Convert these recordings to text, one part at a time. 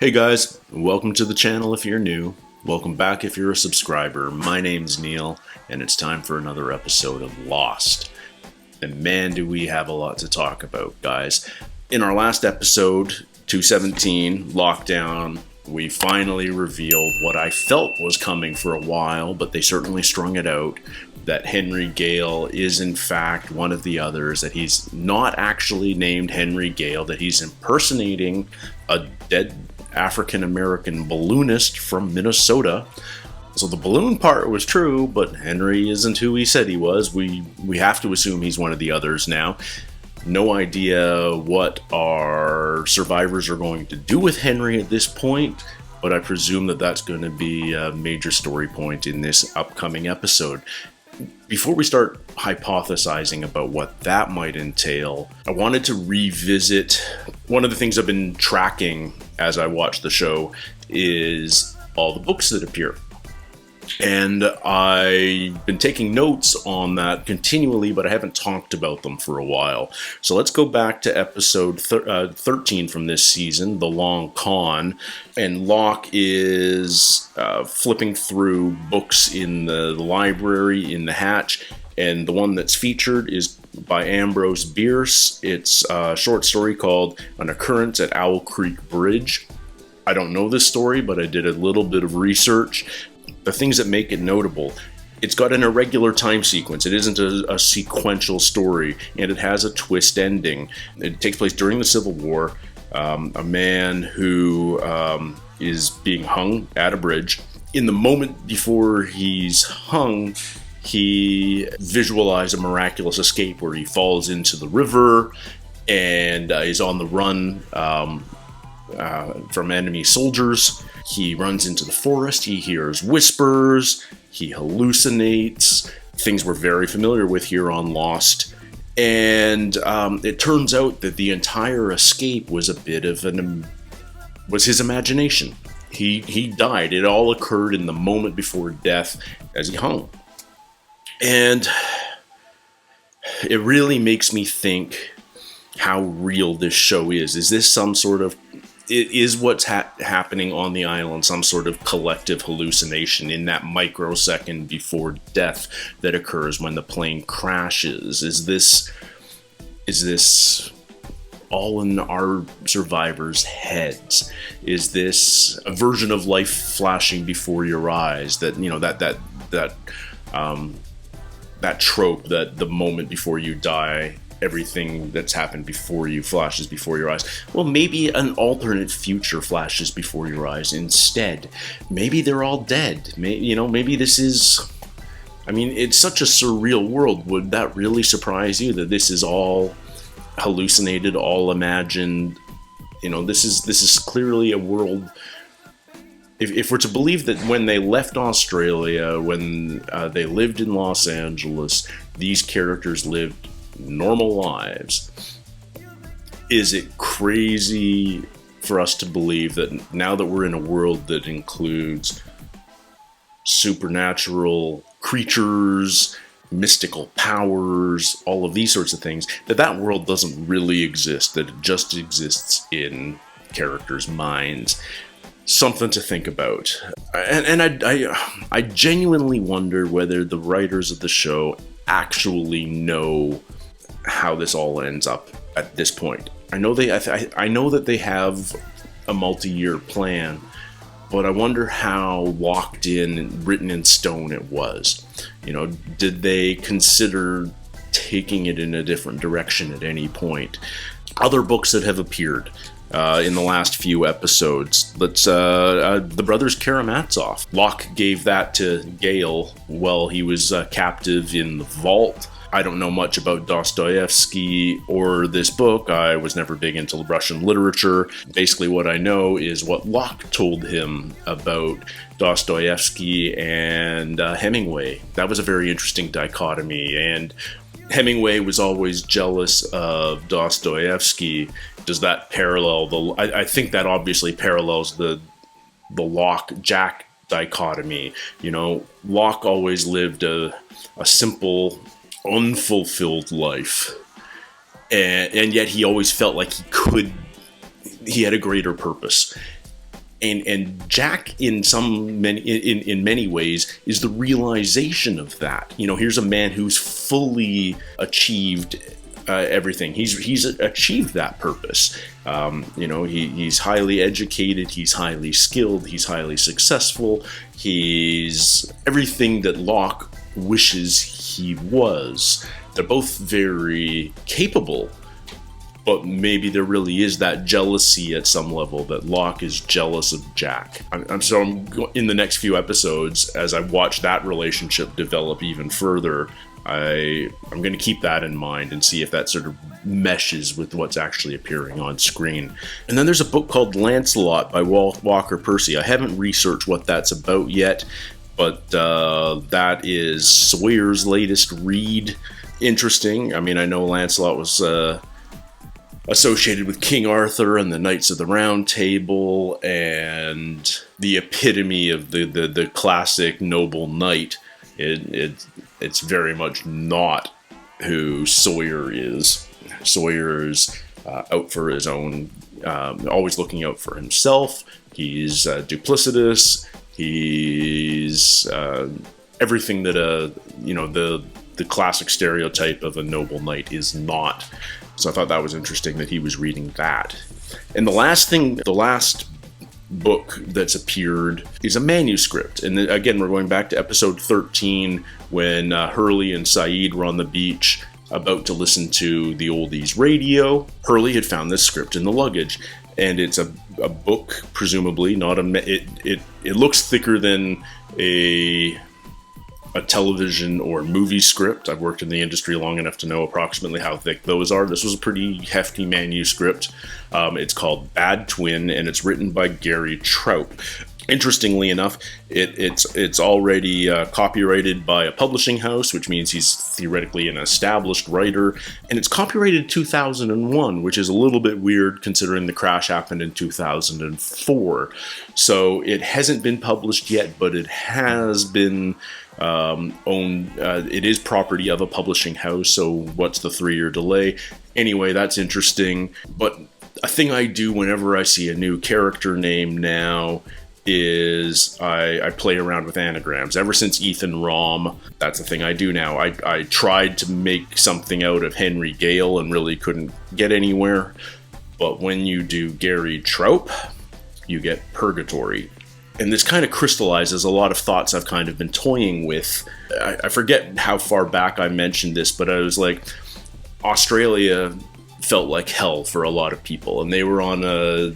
Hey guys, welcome to the channel if you're new. Welcome back if you're a subscriber. My name's Neil, and it's time for another episode of Lost. And man, do we have a lot to talk about, guys. In our last episode, 217, Lockdown, we finally revealed what I felt was coming for a while, but they certainly strung it out, that Henry Gale is in fact one of the others, that he's not actually named Henry Gale, that he's impersonating a dead African-American balloonist from Minnesota. So the balloon part was true, but Henry isn't who he said he was. We have to assume he's one of the others now. No idea what our survivors are going to do with Henry at this point, but I presume that that's going to be a major story point in this upcoming episode. Before we start hypothesizing about what that might entail, I wanted to revisit one of the things I've been tracking as I watch the show is all the books that appear. And I've been taking notes on that continually, but I haven't talked about them for a while. So let's go back to episode 13 from this season, The Long Con. And Locke is flipping through books in the library in the hatch. And the one that's featured is by Ambrose Bierce. It's a short story called An Occurrence at Owl Creek Bridge. I don't know this story, but I did a little bit of research. The things that make it notable: it's got an irregular time sequence. It isn't a sequential story, and it has a twist ending. It takes place during the Civil War. A man who is being hung at a bridge. In the moment before he's hung, he visualized a miraculous escape where he falls into the river and is on the run from enemy soldiers. He runs into the forest, he hears whispers, he hallucinates, things we're very familiar with here on Lost. And it turns out that the entire escape was a bit of was his imagination. He died. It all occurred in the moment before death as he hung. And it really makes me think how real this show is. Is this some sort of... Is what's happening on the island some sort of collective hallucination in that microsecond before death that occurs when the plane crashes? Is this all in our survivors' heads? Is this a version of life flashing before your eyes? That, you know, that trope that the moment before you die, everything that's happened before you flashes before your eyes. Well, maybe an alternate future flashes before your eyes instead. Maybe they're all dead. Maybe this is... I mean, it's such a surreal world. Would that really surprise you that this is all hallucinated, all imagined? You know, this is clearly a world... If we're to believe that when they left Australia, when they lived in Los Angeles, these characters lived normal lives, is it crazy for us to believe that now that we're in a world that includes supernatural creatures, mystical powers, all of these sorts of things, that world doesn't really exist, that it just exists in characters' minds? Something to think about. And I genuinely wonder whether the writers of the show actually know how this all ends up at this point. I know that they have a multi-year plan, but I wonder how locked in and written in stone it was. You know, did they consider taking it in a different direction at any point? Other books that have appeared in the last few episodes. The Brothers Karamazov. Locke gave that to Gale while he was captive in the vault. I don't know much about Dostoevsky or this book. I was never big into Russian literature. Basically what I know is what Locke told him about Dostoevsky and Hemingway. That was a very interesting dichotomy, and Hemingway was always jealous of Dostoevsky. Does that parallel I think that obviously parallels the Locke-Jack dichotomy. You know, Locke always lived a simple, unfulfilled life, and yet he always felt like he had a greater purpose. And Jack, in many ways, is the realization of that. Here's a man who's fully achieved everything. He's achieved that purpose. He's highly educated. He's highly skilled. He's highly successful. He's everything that Locke wishes he was. They're both very capable, but maybe there really is that jealousy at some level, that Locke is jealous of Jack. I'm in the next few episodes, as I watch that relationship develop even further, I'm going to keep that in mind and see if that sort of meshes with what's actually appearing on screen. And then there's a book called Lancelot by Walker Percy. I haven't researched what that's about yet, but that is Sawyer's latest read. Interesting. I mean, I know Lancelot was associated with King Arthur and the Knights of the Round Table and the epitome of the classic noble knight. It's very much not who Sawyer is. Sawyer's out for his own, always looking out for himself. He's duplicitous. He's everything that the classic stereotype of a noble knight is not. So I thought that was interesting that he was reading that. And the last book that's appeared is a manuscript. And again, we're going back to episode 13 when Hurley and Saeed were on the beach about to listen to the oldies radio. Hurley had found this script in the luggage, and it's a book, presumably not it looks thicker than a television or movie script. I've worked in the industry long enough to know approximately how thick those are. This was a pretty hefty manuscript. It's called Bad Twin, and it's written by Gary Trout. Interestingly enough, it's already copyrighted by a publishing house, which means he's theoretically an established writer, and it's copyrighted 2001, which is a little bit weird considering the crash happened in 2004. So it hasn't been published yet, but it has been owned. It is property of a publishing house, so what's the 3-year delay? Anyway, that's interesting. But a thing I do whenever I see a new character name now is I play around with anagrams. Ever since Ethan Rom, that's the thing I do now. I tried to make something out of Henry Gale and really couldn't get anywhere. But when you do Gary Trout, you get Purgatory. And this kind of crystallizes a lot of thoughts I've kind of been toying with. I forget how far back I mentioned this, but I was like, Australia felt like hell for a lot of people. And they were on a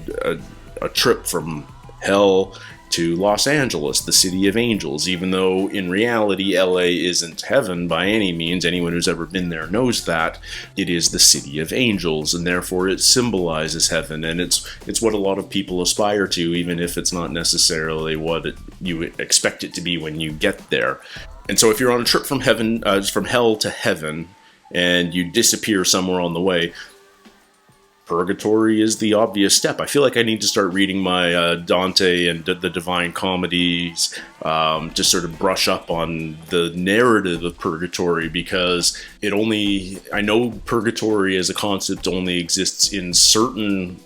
trip from hell to Los Angeles, the city of angels, even though in reality LA isn't heaven by any means. Anyone who's ever been there knows that. It is the city of angels, and therefore it symbolizes heaven, and it's what a lot of people aspire to, even if it's not necessarily what you expect it to be when you get there. And so if you're on a trip from hell to heaven, and you disappear somewhere on the way, Purgatory is the obvious step. I feel like I need to start reading my Dante and the Divine Comedies to sort of brush up on the narrative of Purgatory, because I know Purgatory as a concept only exists in certain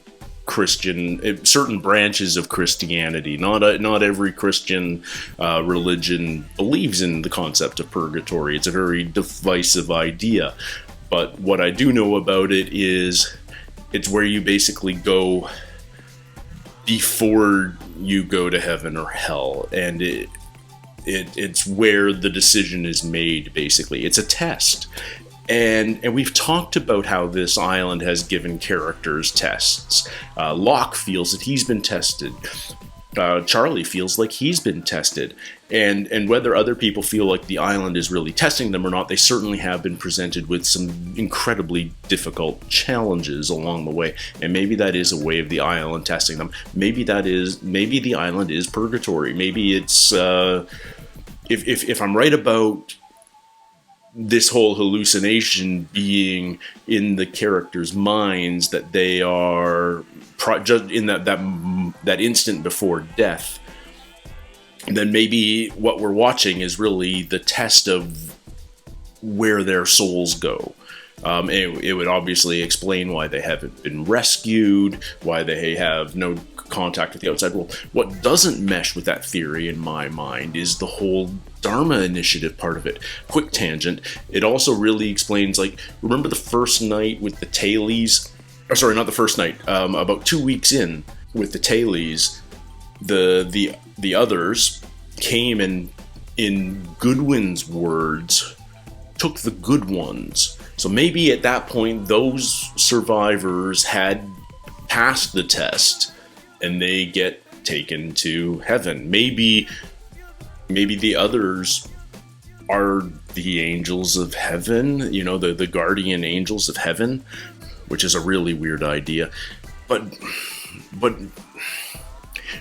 branches of Christianity. Not every Christian religion believes in the concept of Purgatory. It's a very divisive idea. But what I do know about it is it's where you basically go before you go to heaven or hell, and it's where the decision is made, basically. It's a test. And we've talked about how this island has given characters tests. Locke feels that he's been tested. Charlie feels like he's been tested. And whether other people feel like the island is really testing them or not, they certainly have been presented with some incredibly difficult challenges along the way. And maybe that is a way of the island testing them. Maybe the island is Purgatory. Maybe it's if I'm right about this whole hallucination being in the characters' minds, that they are just in that instant before death, then maybe what we're watching is really the test of where their souls go. It would obviously explain why they haven't been rescued, why they have no contact with the outside world. What doesn't mesh with that theory in my mind is the whole Dharma Initiative part of it. Quick tangent. It also really explains, like, remember the first night with the tailies? Oh, sorry, not the first night. About 2 weeks in with the tailies, the others came and, in Goodwin's words, took the good ones. So maybe at that point, those survivors had passed the test and they get taken to heaven. Maybe the others are the angels of heaven, you know, the guardian angels of heaven, which is a really weird idea. But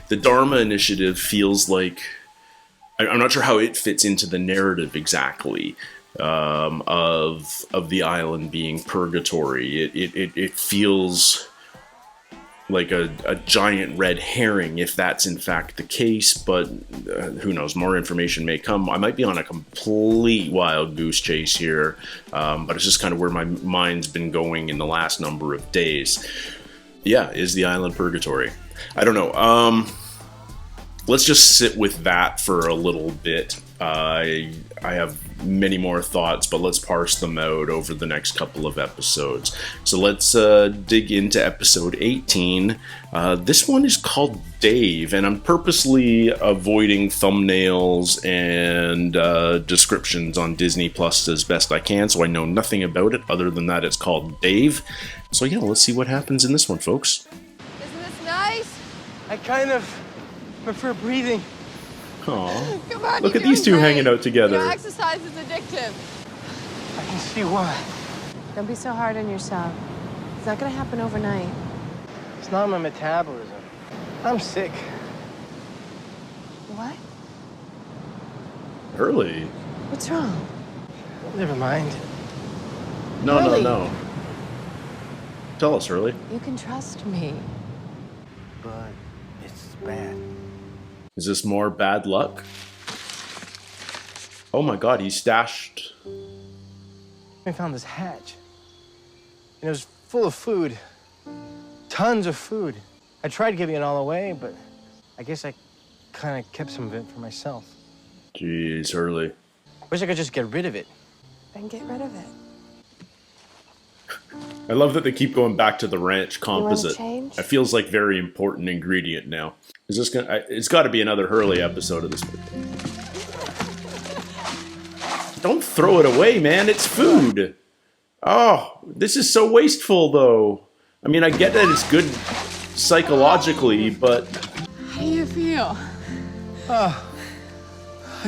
the Dharma Initiative feels like, I'm not sure how it fits into the narrative exactly, of the island being purgatory. It feels like a giant red herring if that's in fact the case, but who knows, more information may come. I might be on a complete wild goose chase here, but it's just kind of where my mind's been going in the last number of days. Yeah, is the island purgatory? I don't know. Let's just sit with that for a little bit. I have many more thoughts, but let's parse them out over the next couple of episodes. So let's dig into episode 18. This one is called Dave, and I'm purposely avoiding thumbnails and descriptions on Disney Plus as best I can, so I know nothing about it other than that it's called Dave. So yeah, let's see what happens in this one, folks. Isn't this nice? I kind of prefer breathing. Aww. Come on, Look you're at these two doing hanging great. out together. You know, exercise is addictive. I can see why. Don't be so hard on yourself. It's not gonna happen overnight. It's not my metabolism. I'm sick. What? Hurley. What's wrong? Never mind. No, Hurley. no. Tell us, Hurley. You can trust me. But it's bad. Is this more bad luck? Oh my god, he stashed... I found this hatch. And it was full of food. Tons of food. I tried giving it all away, but I guess I kind of kept some of it for myself. Jeez, Hurley. Wish I could just get rid of it. Then get rid of it. I love that they keep going back to the ranch composite. change? It feels like very important ingredient now. Is this gonna? It's got to be another Hurley episode of this movie. Don't throw it away, man. It's food. Oh, this is so wasteful, though. I mean, I get that it's good psychologically, but How do you feel? I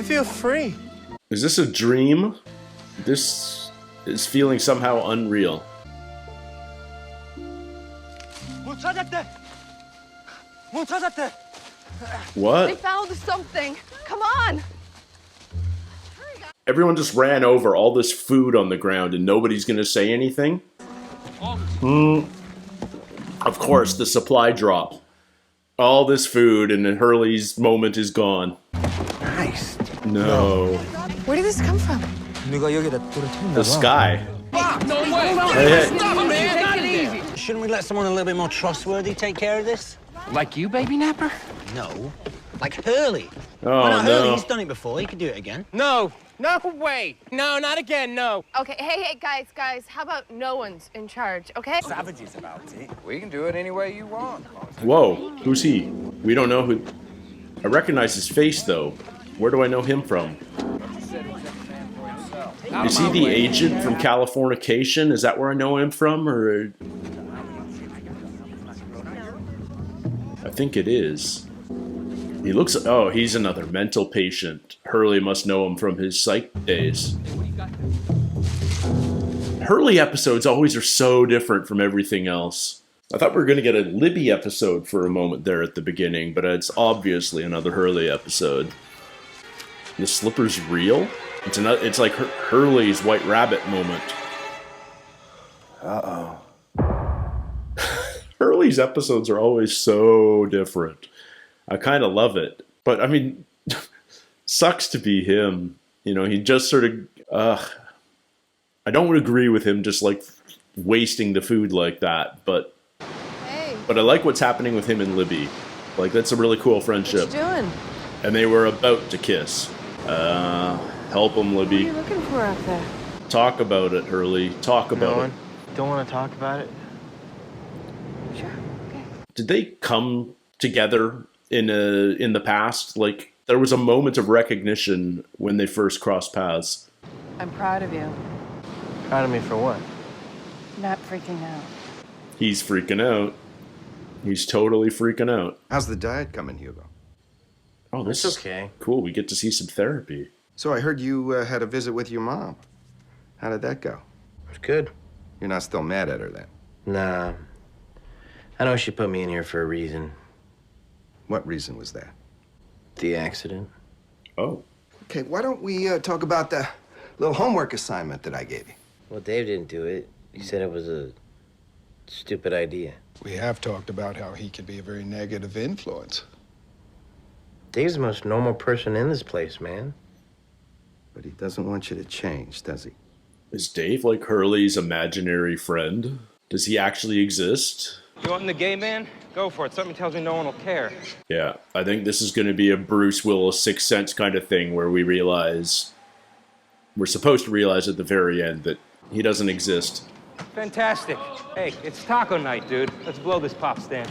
feel free. is this a dream? This is feeling somehow unreal. They What? found something. Come on. Everyone just ran over all this food on the ground and nobody's gonna say anything? Of course, the supply drop. All this food and then Hurley's moment is gone. Nice. No. Where did this come from? The sky. No way! Hey, hey. Stop, man! Take it easy! Shouldn't we let someone a little bit more trustworthy take care of this? Like you, baby napper? No. Like Hurley. Oh, Why not Hurley? no. He's done it before. He could do it again. No. No way. No, not again. No. Okay, hey, guys, how about no one's in charge, okay? Savages about it. We can do it any way you want. Whoa, who's he? We don't know who... I recognize his face, though. Where do I know him from? Is he the agent from Californication? Is that where I know him from, or...? I think it is. He looks... Oh, he's another mental patient. Hurley must know him from his psych days. Hurley episodes always are so different from everything else. I thought we were going to get a Libby episode for a moment there at the beginning, but it's obviously another Hurley episode. The slipper's real? It's like Hurley's White Rabbit moment. Uh-oh. Hurley's episodes are always so different. I kind of love it. But, I mean, sucks to be him. You know, he just sort of... I don't agree with him just like wasting the food like that, but Hey, I like what's happening with him and Libby. Like, that's a really cool what friendship. you doing? And they were about to kiss. Help him, What are Libby. you looking for up there? Talk about it, Hurley. Talk No about one. it. Don't want to talk about it. Sure, okay. Did they come together in the past? Like, there was a moment of recognition when they first crossed paths. I'm proud of you. Proud of me for what? Not freaking out. He's freaking out. He's totally freaking out. How's the diet coming, Hugo? Oh, this It's is okay. cool. We get to see some therapy. So I heard you had a visit with your mom. How did that go? It's good. You're not still mad at her then? Nah. I know she put me in here for a reason. What reason was that? The accident. Oh. Okay, why don't we talk about the little homework assignment that I gave you? Well, Dave didn't do it. He said it was a stupid idea. We have talked about how he can be a very negative influence. Dave's the most normal person in this place, man. But he doesn't want you to change, does he? Is Dave like Hurley's imaginary friend? Does he actually exist? You want the gay man? Go for it. Something tells me no one will care. Yeah, I think this is going to be a Bruce Willis Sixth Sense kind of thing where we're supposed to realize at the very end that he doesn't exist. Fantastic. Hey, it's taco night, dude. Let's blow this pop stand.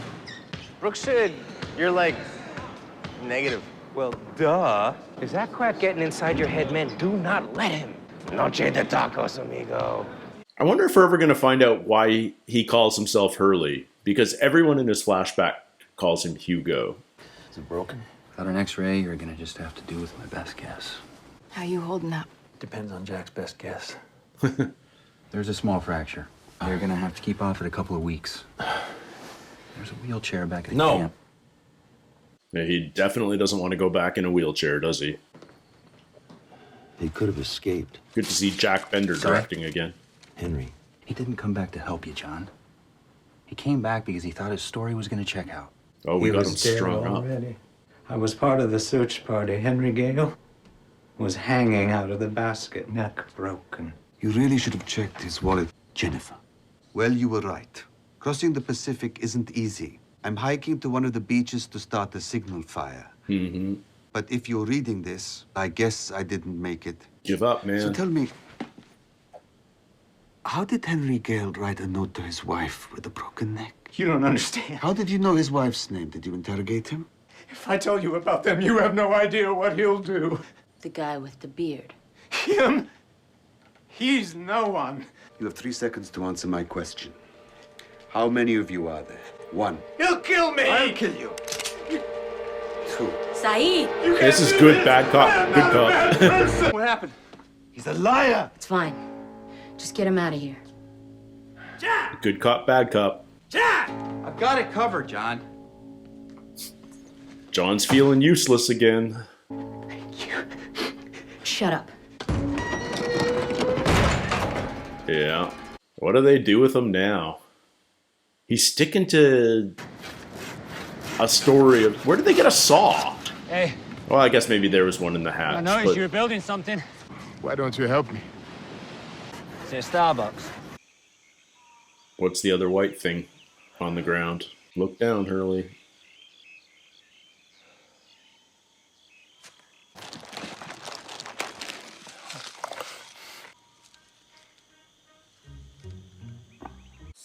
Brooke said you're like negative. Well, duh. Is that quack getting inside your head, man? Do not let him. Noche de tacos, amigo. I wonder if we're ever going to find out why he calls himself Hurley, because everyone in his flashback calls him Hugo. Is it broken? Without an x-ray, you're gonna just have to do with my best guess. How you holding up? Depends on Jack's best guess. There's a small fracture. You're gonna have to keep off it a couple of weeks. There's a wheelchair back at the camp. Yeah, he definitely doesn't want to go back in a wheelchair, does he? He could have escaped. Good to see Jack Bender Sorry? directing again. Henry. He didn't come back to help you, John. He came back because he thought his story was gonna check out. Oh, we got him strung up. I was part of the search party. Henry Gale was hanging out of the basket, neck broken. You really should have checked his wallet, Jennifer. Well, you were right. Crossing the Pacific isn't easy. I'm hiking to one of the beaches to start a signal fire. Mm-hmm. But if you're reading this, I guess I didn't make it. Give up, man. So tell me, how did Henry Gale write a note to his wife with a broken neck? You don't understand. How did you know his wife's name? Did you interrogate him? If I tell you about them, you have no idea what he'll do. The guy with the beard. Him? He's no one. You have 3 seconds to answer my question. How many of you are there? 1. He'll kill me! I'll kill you. 2. Saeed! This is good, bad cop, good cop. What happened? He's a liar! It's fine. Just get him out of here. Good cop, bad cop. I've got it covered, John. John's feeling useless again. Shut up. Yeah. What do they do with him now? He's sticking to a story of... Where did they get a saw? Hey, Well, I guess maybe there was one in the hatch. I noticed but you were building something. Why don't you help me? It's a Starbucks. What's the other white thing on the ground? Look down, Hurley.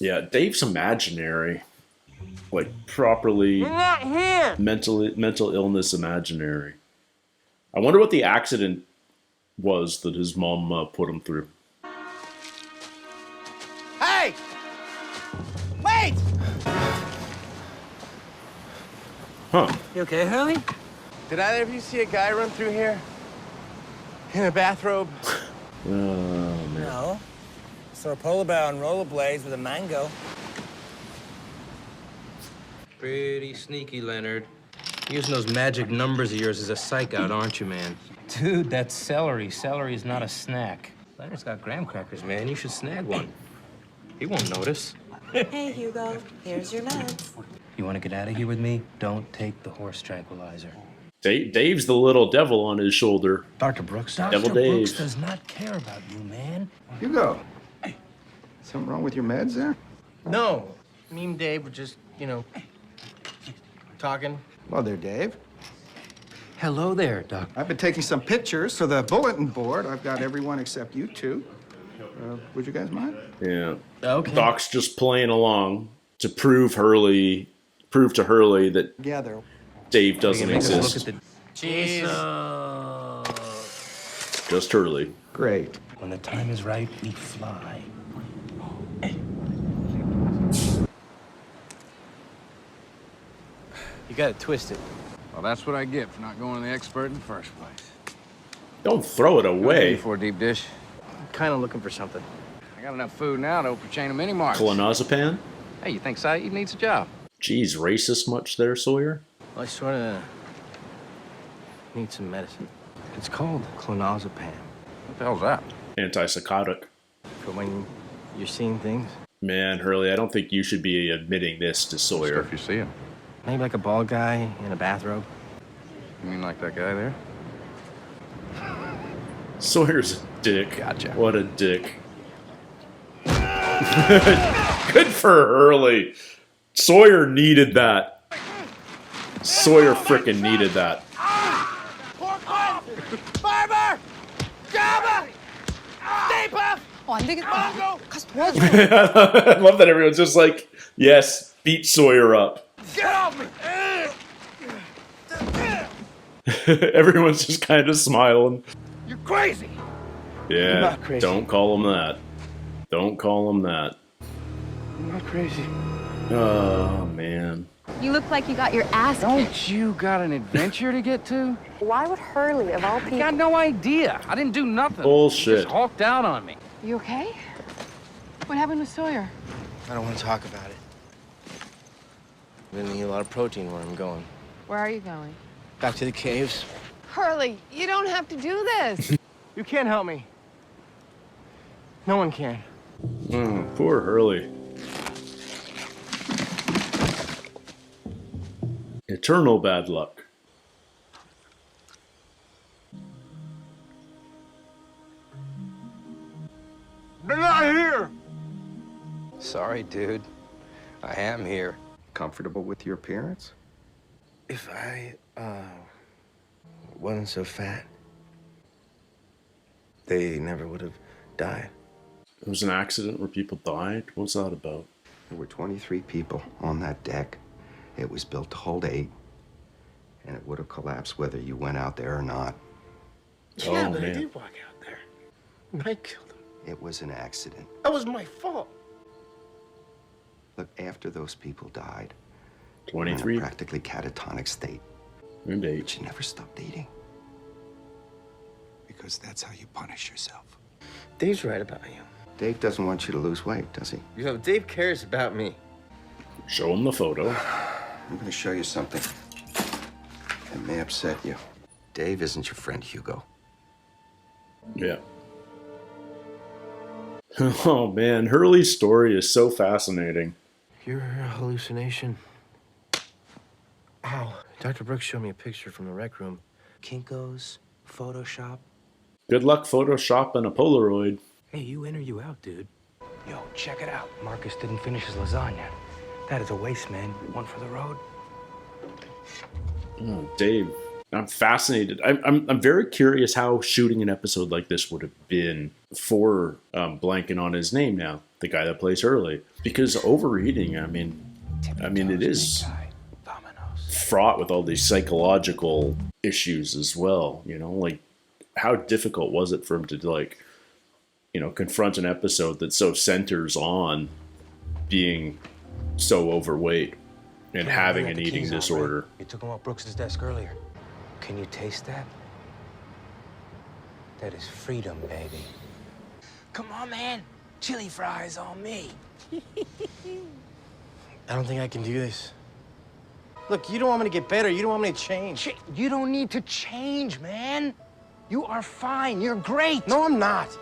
Yeah, Dave's imaginary. Like, properly... You're not here! mental illness imaginary. I wonder what the accident was that his mom put him through. Hey! Wait! Huh. You okay, Hurley? Did either of you see a guy run through here? In a bathrobe? Oh, man. No. Saw a polar bear on rollerblades with a mango. Pretty sneaky, Leonard. Using those magic numbers of yours as a psych out, aren't you, man? Dude, that's celery. Celery is not a snack. Leonard's got graham crackers, man. You should snag one. He won't notice. Hey, Hugo. Here's your meds. You want to get out of here with me? Don't take the horse tranquilizer. Dave's the little devil on his shoulder. Dr. Brooks. Devil Dave. Brooks does not care about you, man. Hugo, something wrong with your meds there? No. Me and Dave were just, talking. Well, there, Dave. Hello there, Doc. I've been taking some pictures for the bulletin board. I've got everyone except you two. Would you guys mind? Yeah. Okay. Doc's just playing along to prove to Hurley that Together. Dave doesn't exist. Look at Cheese. Just Hurley. Great. When the time is right, we fly. You got it twisted. Well, that's what I get for not going to the expert in the first place. Don't throw it away. For a deep dish. I'm kind of looking for something. I got enough food now to open a chain of mini marts. Clonazepam? Hey, you think Saeed needs a job? Geez, racist much there, Sawyer? Well, I sort of need some medicine. It's called clonazepam. What the hell's that? Antipsychotic. For when you're seeing things. Man, Hurley, I don't think you should be admitting this to Sawyer. Stuff you see him. Maybe like a bald guy in a bathrobe. You mean like that guy there? Sawyer's a dick. Gotcha. What a dick. Good for Hurley. Sawyer needed that. Sawyer frickin' needed that. Barber! Jabba! Stay puff! 안 되겠다. 가서 도와줘. I love that everyone's just like, yes, beat Sawyer up. Get off me! Everyone's just kind of smiling. You're crazy! Yeah, not crazy. don't call him that. Don't call him that. I'm not crazy. Oh, man. You look like you got your ass kicked. Don't you got an adventure to get to? Why would Hurley, of all I people... got no idea. I didn't do nothing. Bullshit. Just hulked out on me. You okay? What happened with Sawyer? I don't want to talk about it. I'm gonna need a lot of protein where I'm going. Where are you going? Back to the caves. Hurley, you don't have to do this. You can't help me. No one can. Poor Hurley. Eternal bad luck. They're not here! Sorry, dude. I am here. Comfortable with your appearance? If I, wasn't so fat, they never would have died. It was an accident where people died? What's that about? There were 23 people on that deck. It was built to hold 8, and it would have collapsed whether you went out there or not. Yeah, Oh, but I man. did walk out there. I killed him. It was an accident. That was my fault. Look, after those people died, you were in 23? a practically catatonic state. And 8. But you never stopped eating. Because that's how you punish yourself. Dave's right about you. Dave doesn't want you to lose weight, does he? You know, Dave cares about me. Show him the photo. I'm going to show you something that may upset you. Dave isn't your friend, Hugo. Yeah. Oh, man. Hurley's story is so fascinating. You're a hallucination. Ow. Dr. Brooks showed me a picture from the rec room. Kinko's, Photoshop. Good luck photoshopping a Polaroid. Hey, you in or you out, dude? Yo, check it out. Marcus didn't finish his lasagna. That is a waste, man. One for the road. Oh, Dave. I'm fascinated. I'm very curious how shooting an episode like this would have been for blanking on his name now, the guy that plays Hurley. Because overeating, I mean, it is fraught with all these psychological issues as well. You know, like how difficult was it for him to like, you know, confront an episode that so centers on being so overweight and having an eating disorder. You took him off Brooks's desk earlier. Can you taste that? That is freedom, baby. Come on, man. Chili fries on me. I don't think I can do this. Look, you don't want me to get better. You don't want me to change. You don't need to change, man. You are fine. You're great. No, I'm not.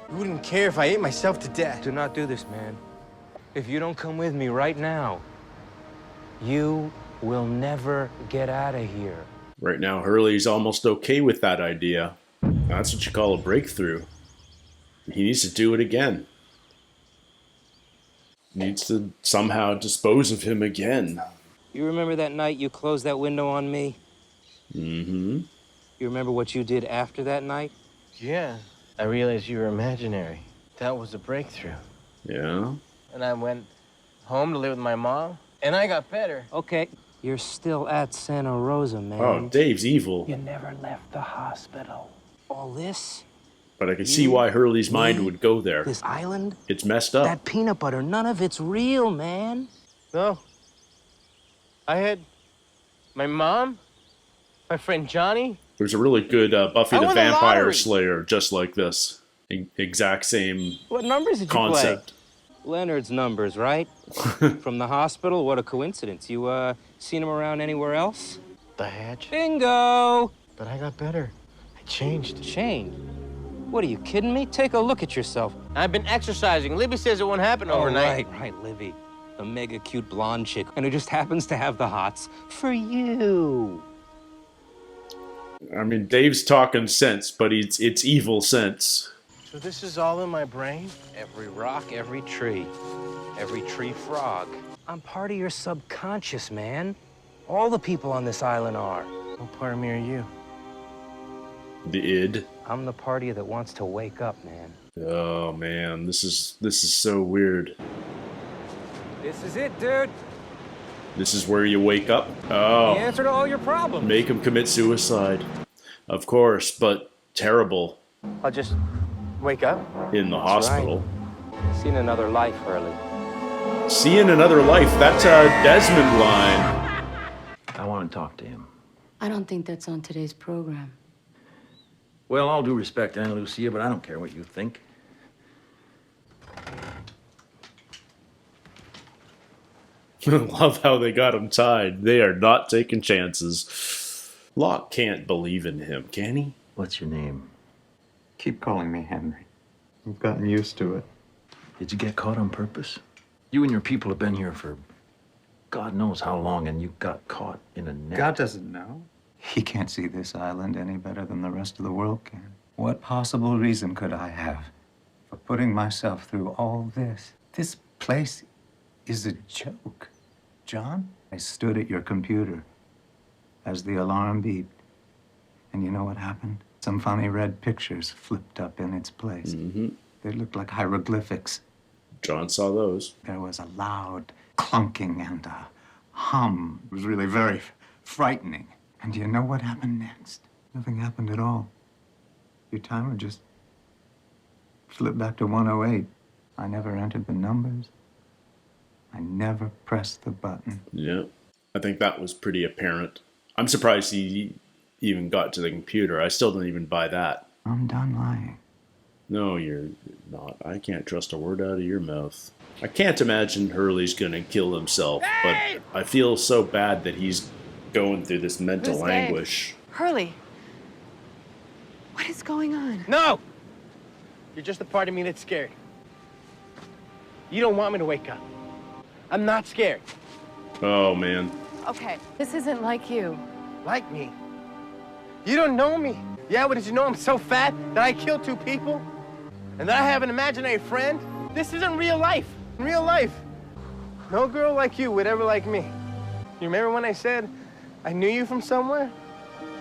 You wouldn't care if I ate myself to death. Do not do this, man. If you don't come with me right now, you will never get out of here. Right now, Hurley's almost okay with that idea. That's what you call a breakthrough. He needs to do it again. Needs to somehow dispose of him again. You remember that night you closed that window on me? Mm-hmm. You remember what you did after that night? Yeah. I realized you were imaginary. That was a breakthrough. Yeah. And I went home to live with my mom, and I got better. Okay. You're still at Santa Rosa, man. Oh, Dave's evil. You never left the hospital. All this? But I can see why Hurley's mind would go there. This island? It's messed up. That peanut butter, none of it's real, man. No. I had my mom, my friend Johnny. There's a really good Buffy I the won the Vampire lottery. Slayer just like this. Exact same What numbers did you concept. Leonard's numbers, right? From the hospital? What a coincidence. You, seen him around anywhere else? play? The hatch. Bingo! But I got better. I changed. Changed? What, are you kidding me? Take a look at yourself. I've been exercising. Libby says it won't happen overnight. Right, Livy. The mega cute blonde chick, and who just happens to have the hots for you. I mean, Dave's talking sense, but it's evil sense. So this is all in my brain? Every rock, every tree frog. I'm part of your subconscious, man. All the people on this island are. What part of me are you? The id. I'm the party that wants to wake up, man. Oh man, this is so weird. This is it, dude. This is where you wake up? Oh. The answer to all your problems. Make him commit suicide. Of course, but terrible. I'll just wake up? In the That's hospital. Seen another life, Hurley. Seeing another life, that's a Desmond line. I want to talk to him. I don't think that's on today's program. Well, all due respect, Aunt Lucia, but I don't care what you think. Love how they got him tied. They are not taking chances. Locke can't believe in him, can he? What's your name? Keep calling me Henry. I've gotten used to it. Did you get caught on purpose? You and your people have been here for God knows how long, and you got caught in a net. God doesn't know. He can't see this island any better than the rest of the world can. What possible reason could I have for putting myself through all this? This place is a joke. John, I stood at your computer as the alarm beeped. And you know what happened? Some funny red pictures flipped up in its place. Mm-hmm. They looked like hieroglyphics. John saw those. There was a loud clunking and a hum. It was really very frightening. And do you know what happened next? Nothing happened at all. Your timer just slipped back to 108. I never entered the numbers. I never pressed the button. Yeah. I think that was pretty apparent. I'm surprised he even got to the computer. I still don't even buy that. I'm done lying. No, you're not. I can't trust a word out of your mouth. I can't imagine Hurley's gonna kill himself, but I feel so bad that he's going through this mental Who's Dave? anguish. Hurley. What is going on? No! You're just the part of me that's scared. You don't want me to wake up. I'm not scared. Oh, man. Okay, this isn't like you. Like me? You don't know me. Yeah, but did you know I'm so fat that I killed 2 people? And that I have an imaginary friend? This isn't real life. In real life, no girl like you would ever like me. You remember when I said I knew you from somewhere?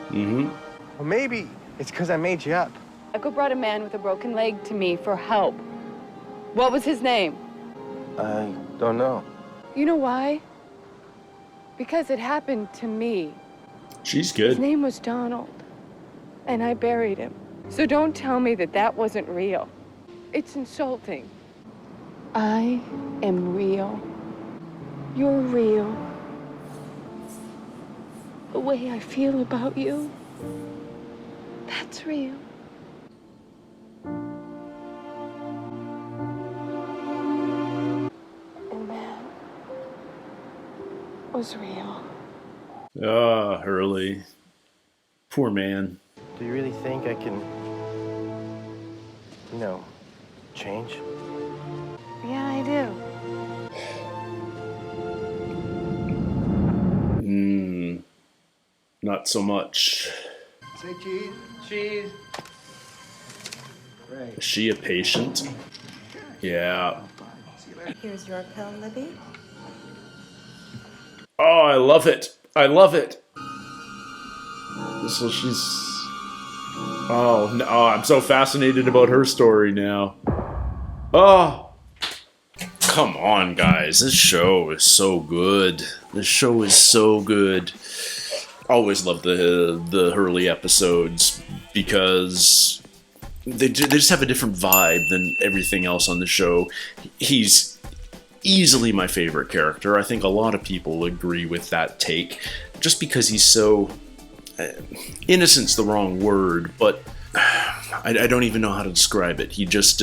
Mm-hmm. Well, maybe it's because I made you up. Echo brought a man with a broken leg to me for help. What was his name? I don't know. You know why? Because it happened to me. She's His good. name was Donald, and I buried him. So don't tell me that that wasn't real. It's insulting. I am real. You're real. The way I feel about you, that's real. And that was real. Ah, Hurley. Poor man. Do you really think I can, change? Yeah, I do. not so much. Say cheese. Cheese. Is she a patient? Yeah. Here's your pill, Libby. Oh, I love it. I love it. So she's... Oh, no, I'm so fascinated about her story now. Oh. Come on, guys. This show is so good. This show is so good. Always love the Hurley episodes because they just have a different vibe than everything else on the show. He's easily my favorite character. I think a lot of people agree with that take, just because he's so... innocent's the wrong word, but I don't even know how to describe it. He just...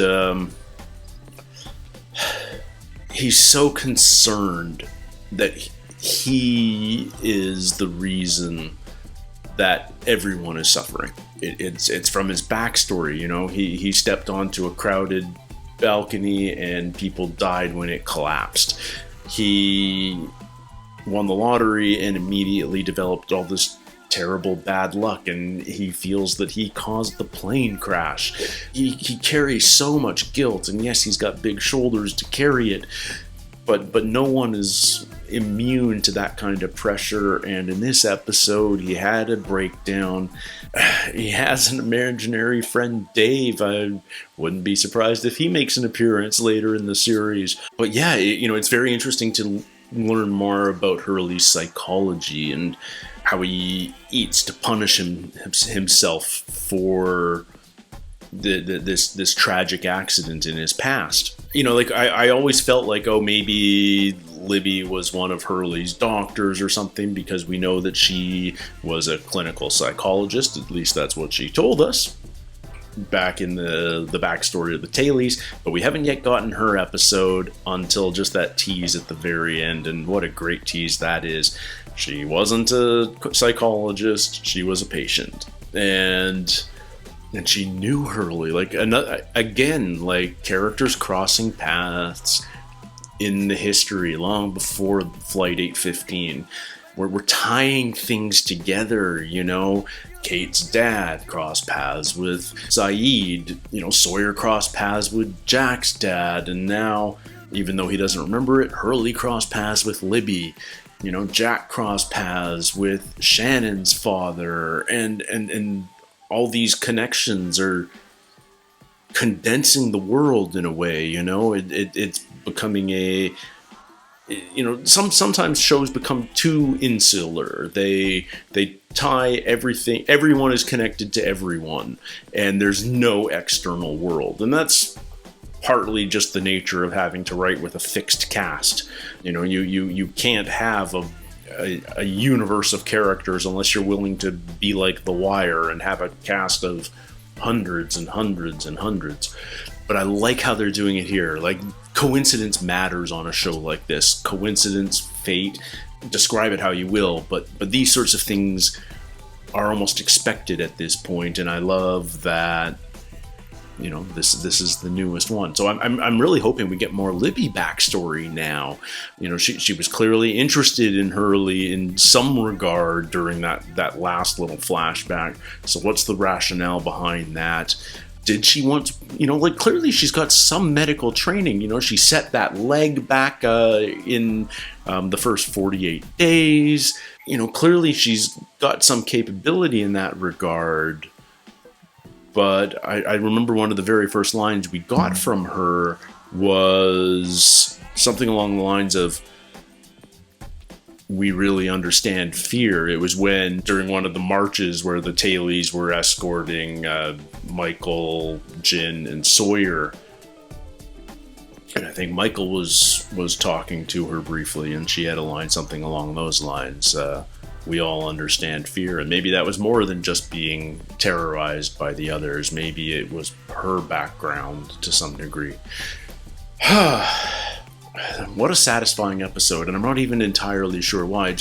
he's so concerned that he is the reason that everyone is suffering. It's from his backstory, you know. He stepped onto a crowded balcony and people died when it collapsed. He won the lottery and immediately developed all this terrible bad luck, and he feels that he caused the plane crash. He carries so much guilt, and yes, he's got big shoulders to carry it, but no one is immune to that kind of pressure. And in this episode, he had a breakdown. He has an imaginary friend, Dave. I wouldn't be surprised if he makes an appearance later in the series. But yeah, it's very interesting to learn more about Hurley's psychology and how he eats to punish himself for this tragic accident in his past. I always felt like, oh, maybe Libby was one of Hurley's doctors or something, because we know that she was a clinical psychologist. At least that's what she told us back in the backstory of the Tailies, but we haven't yet gotten her episode until just that tease at the very end, and what a great tease that is. She wasn't a psychologist, she was a patient, and she knew Hurley. Again, characters crossing paths in the history long before Flight 815. We're tying things together, Kate's dad crossed paths with Saeed, Sawyer crossed paths with Jack's dad, and now, even though he doesn't remember it, Hurley crossed paths with Libby. Jack crossed paths with Shannon's father, and all these connections are condensing the world in a way, it's becoming a... sometimes shows become too insular. They tie everything. Everyone is connected to everyone, and there's no external world. And that's partly just the nature of having to write with a fixed cast. You can't have a universe of characters unless you're willing to be like The Wire and have a cast of hundreds and hundreds and hundreds. But I like how they're doing it here. Coincidence matters on a show like this. Coincidence, fate, describe it how you will, but these sorts of things are almost expected at this point, and I love that, this is the newest one. So I'm really hoping we get more Libby backstory now. She was clearly interested in Hurley in some regard during that last little flashback. So what's the rationale behind that? Did she want, clearly she's got some medical training. She set that leg back in the first 48 days. Clearly she's got some capability in that regard. But I remember one of the very first lines we got from her was something along the lines of, "We really understand fear." It was during one of the marches where the Tailies were escorting Michael, Jin, and Sawyer. And I think Michael was talking to her briefly, and she had a line something along those lines. We all understand fear. And maybe that was more than just being terrorized by the others. Maybe it was her background to some degree. What a satisfying episode, and I'm not even entirely sure why.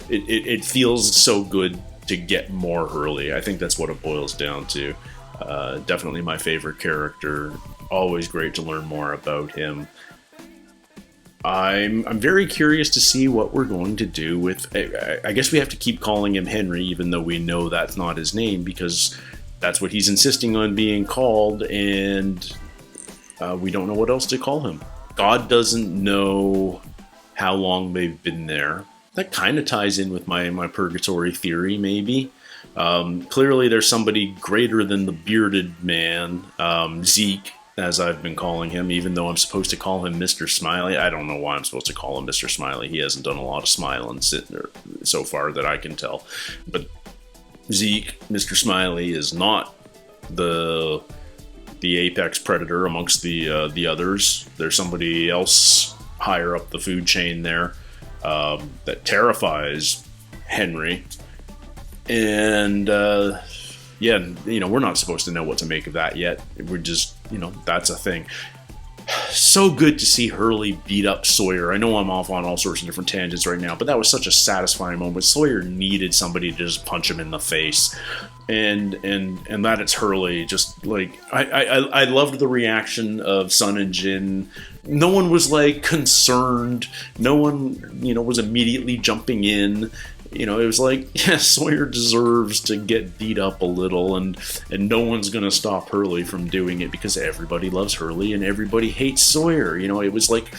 It feels so good to get more Hurley. I think that's what it boils down to. Definitely my favorite character. Always great to learn more about him. I'm very curious to see what we're going to do with. I guess we have to keep calling him Henry, even though we know that's not his name, because that's what he's insisting on being called, and we don't know what else to call him. God doesn't know how long they've been there. That kind of ties in with my purgatory theory, maybe. Clearly, there's somebody greater than the bearded man, Zeke, as I've been calling him, even though I'm supposed to call him Mr. Smiley. I don't know why I'm supposed to call him Mr. Smiley. He hasn't done a lot of smiling so far that I can tell. But Zeke, Mr. Smiley, is not the apex predator amongst the others. There's somebody else higher up the food chain there that terrifies Henry. And yeah, we're not supposed to know what to make of that yet. We're just, that's a thing. So good to see Hurley beat up Sawyer. I know I'm off on all sorts of different tangents right now, but that was such a satisfying moment. Sawyer needed somebody to just punch him in the face. And that it's Hurley. Just like, I loved the reaction of Sun and Jin. No one was like concerned. No one, was immediately jumping in. It was like, yeah, Sawyer deserves to get beat up a little, and no one's going to stop Hurley from doing it because everybody loves Hurley and everybody hates Sawyer. It was like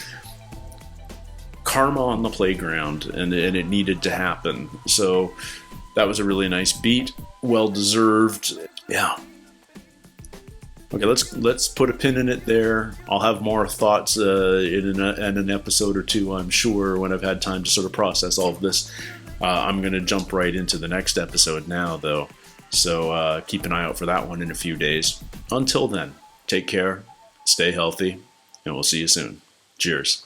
karma on the playground, and it needed to happen. So that was a really nice beat. Well deserved. Yeah. Okay, let's put a pin in it there. I'll have more thoughts in an episode or two, I'm sure, when I've had time to sort of process all of this. I'm going to jump right into the next episode now, though. So keep an eye out for that one in a few days. Until then, take care, stay healthy, and we'll see you soon. Cheers.